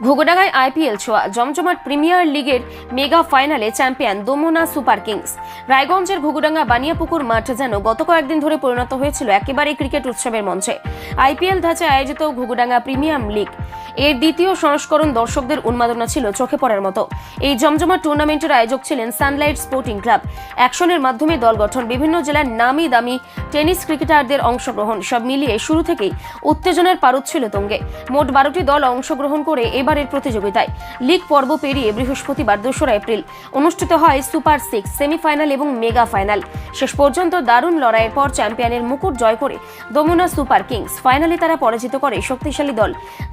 ঘুঘুডাঙ্গায় IPL ছোঁয়া জমজমাট premier লিগের মেগা ফাইনালে চ্যাম্পিয়ন দমনা সুপার কিংস। রায়গঞ্জের ঘুঘুডাঙ্গা বানিয়াপুকুর মাঠ যেন গত কয়েকদিন ধরে পরিণত হয়েছিল একেবারে ক্রিকেট উৎসবের মঞ্চে। আইপিএল ধাঁচে আয়োজিত ঘুঘুডাঙ্গা প্রিমিয়াম লিগ এর দ্বিতীয় সংস্করণ দর্শকদের উন্মাদনা ছিল চোখে পড়ার মতো। এই জমজমাট টুর্নামেন্টের আয়োজক ছিলেন সানলাইট স্পোর্টিং ক্লাব। অ্যাকশনের মাধ্যমে দল গঠন, বিভিন্ন জেলার নামি দামি টেনিস ক্রিকেটারদের অংশগ্রহণ, সব মিলিয়ে শুরু থেকেই উত্তেজনার পারদ ছিল তুঙ্গে। মোট 12টি দল অংশগ্রহণ করে এবারের প্রতিযোগিতায় লিগ পর্ব পেরিয়ে বৃহস্পতিবার 2 এপ্রিল অনুষ্ঠিত হয় সুপার 6 সেমিফাইনাল এবং মেগা ফাইনাল। শেষ পর্যন্ত দারুণ লড়াইয়ের পর চ্যাম্পিয়নের মুকুট জয় করে দমনা সুপার কিংস। ফাইনালে তারা পরাজিত করে শক্তিশালী দল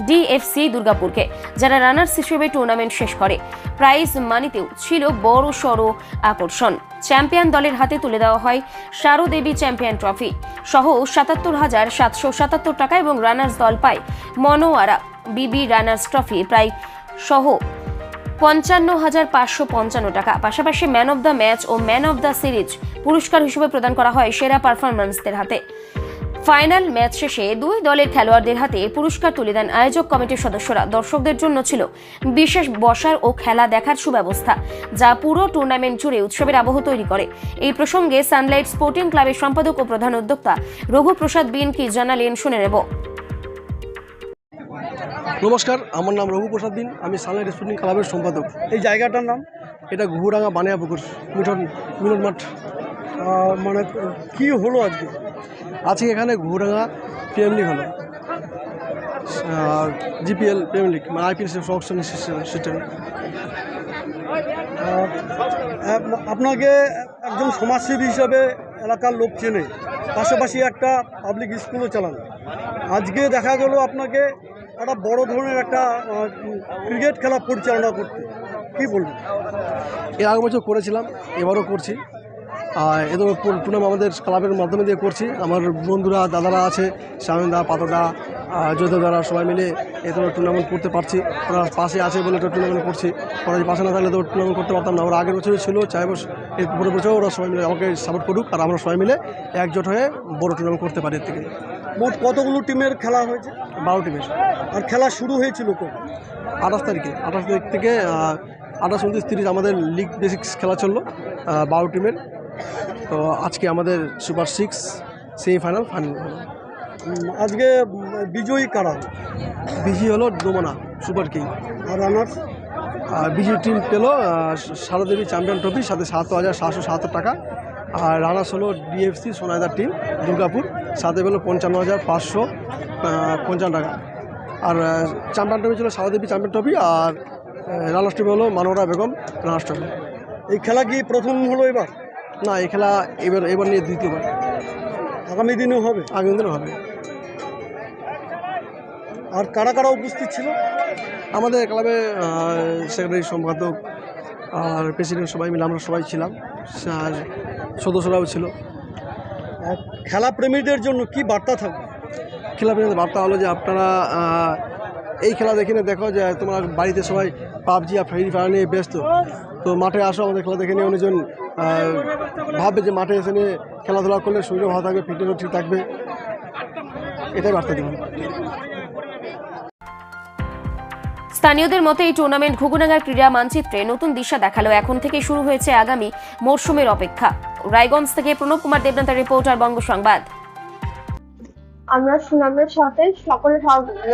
ডিএফসি দুর্গাপুরকে, যারা রানার্স হিসেবে টুর্নামেন্ট শেষ করে। প্রাইজ মানিতেও ছিল বড় সড় আকর্ষণ। চ্যাম্পিয়ন দলের হাতে তুলে দেওয়া হয় শারদেবী চ্যাম্পিয়ন ট্রফি সহ 77,777 টাকা এবং রানার্স দল পায় মনোয়ারা বিবি রানার্স ট্রফি প্রায় সহ 55,555 টাকা। পাশাপাশি ম্যান অব দ্য ম্যাচ ও ম্যান অব দ্য সিরিজ পুরস্কার হিসেবে প্রদান করা হয় সেরা পারফরম্যান্সদের হাতে। ফাইনাল ম্যাচ শেষে দুই দলের খেলোয়াড়দের হাতে পুরস্কার তুলে দেন আয়োজক কমিটির সদস্যরা। দর্শকদের জন্য ছিল বিশেষ বসার ও খেলা দেখার সুব্যবস্থা, যা পুরো টুর্নামেন্ট জুড়ে উৎসবের আবহ তৈরি করে। এই প্রসঙ্গে সানলাইট স্পোর্টিং ক্লাবের সম্পাদক ও প্রধান উদ্যোক্তা রঘুপ্রসাদ বিন কি জানালেন, শুনে নেব। নমস্কার, আমার নাম রঘুপ্রসাদ দিন, আমি সানলাইট স্পোর্টিং ক্লাবের সম্পাদক। এই জায়গাটার নাম? এটা ঘুঘুডাঙ্গা বানিয়াপুকুর মিলন মাঠ। মানে কি হলো আজকে? আজকে এখানে ঘুঘুডাঙ্গা প্রিমিয়ার লিগ হলো, জিপিএল প্রিমিয়ার লিগ, মানে আইপিএল সিস্টেম। আপনাকে একজন সমাজসেবী হিসাবে এলাকার লোক চেনে, পাশাপাশি একটা পাবলিক স্কুলও চালান। আজকে দেখা গেল আপনাকে একটা বড় ধরনের একটা ক্রিকেট খেলা পরিচালনা করতে, কি বলবেন? এর আগের বছর করেছিলাম, এবারও করছি। এত টুর্নামেন্ট আমাদের ক্লাবের মাধ্যমে দিয়ে করছি। আমার বন্ধুরা, দাদারা আছে, শামিনদা, পাতদা, যোদ্ধাদারা, সবাই মিলে এত টুর্নামেন্ট করতে পারছি। ওরা পাশে আছে বলে একটা টুর্নামেন্ট করছি। ওরা পাশে না থাকলে তো টুর্নামেন্ট করতে পারতাম না। ওরা আগের বছরই ছিল, চাইব এর পরের বছর ওরা সবাই মিলে আমাকে সাপোর্ট করুক, আর আমরা সবাই মিলে একজোট হয়ে বড় টুর্নামেন্ট করতে পারি। এর থেকে মোট কতগুলো টিমের খেলা হয়েছে? 12 টিমের। আর খেলা শুরু হয়েছিল কখন? 28 তারিখে। 28 তারিখ থেকে 28, 29, 30 আমাদের লিগ বেসিক্স খেলা চললো 12 টিমের। তো আজকে আমাদের সুপার 6 সেমিফাইনাল ফাইনাল হলো। আজকে বিজয়ী কারা? বিজয়ী হলো দমনা সুপার কিং। আর রানার্স? বিজয়ী টিম পেল শারদেবী চ্যাম্পিয়ন ট্রফি সাথে 7,777 টাকা। আর রানার্স হলো ডিএফসি সোনাইদার টিম দুর্গাপুর, সাথে পেল 55,555 টাকা। আর চ্যাম্পিয়ন ট্রফি ছিল শারদেবী চ্যাম্পিয়ন ট্রফি, আর রানার্স টিম হলো মনোয়ারা বেগম রানার্স ট্রফি। এই খেলা কি প্রথম হলো এবার? না, এই খেলা এবার নিয়ে দ্বিতীয়বার। আগামী দিনেও হবে? আগামী দিনও হবে। আর কারা কারা উপস্থিত ছিল? আমাদের ক্লাবে সেক্রেটারি, সম্পাদক আর প্রেসিডেন্ট সবাই মিলে আমরা সবাই ছিলাম, আর সদস্যরাও ছিল। আর খেলা প্রেমীদের জন্য কি বার্তা থাকবে? খেলা প্রেমীদের বার্তা হলো যে আপনারা এই খেলা দেখে নিয়ে দেখো যে তোমার বাড়িতে সবাই পাবজি আর ফ্রি ফায়ার নিয়ে ব্যস্ত, তো মাঠে আসো, আমাদের খেলা দেখে নিয়ে অনেকজন ভাববে যে মাঠে এসে নিয়ে খেলাধুলা করলে শরীরও ভালো থাকবে, ফিটনেসও ঠিক থাকবে। এটাই বার্তা দেবেন। স্থানীয়দের মতে এই টুর্নামেন্ট ঘুঘুডাঙ্গার ক্রীড়া মানচিত্রে নতুন দিশা দেখালো। এখন থেকে শুরু হয়েছে আগামী মরশুমের অপেক্ষা। রায়গঞ্জ থেকে প্রণব কুমার দেবনাথের রিপোর্টার, বঙ্গ সংবাদ। আমরা সুনামের সাথে সকল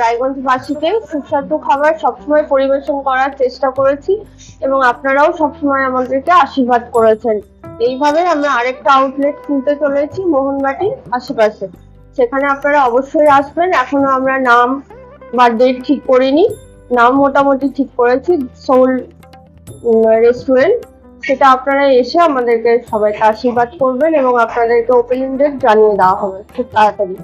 রায়গঞ্জবাসীকে সুস্বাদু খাবার সবসময় পরিবেশন করার চেষ্টা করেছি এবং আপনারাও সবসময় আমাদেরকে আশীর্বাদ করেছেন। এইভাবে আমরা আরেকটা আউটলেট খুলতে চলেছি মোহনবাটির আশেপাশে, সেখানে আপনারা অবশ্যই আসবেন। এখনো আমরা নাম বা ডেট ঠিক করিনি, নাম মোটামুটি ঠিক করেছি, সোল রেস্টুরেন্ট। সেটা আপনারা এসে আমাদেরকে সবাইকে আশীর্বাদ করবেন এবং আপনাদেরকে ওপেনিং ডেট জানিয়ে দেওয়া হবে খুব তাড়াতাড়ি।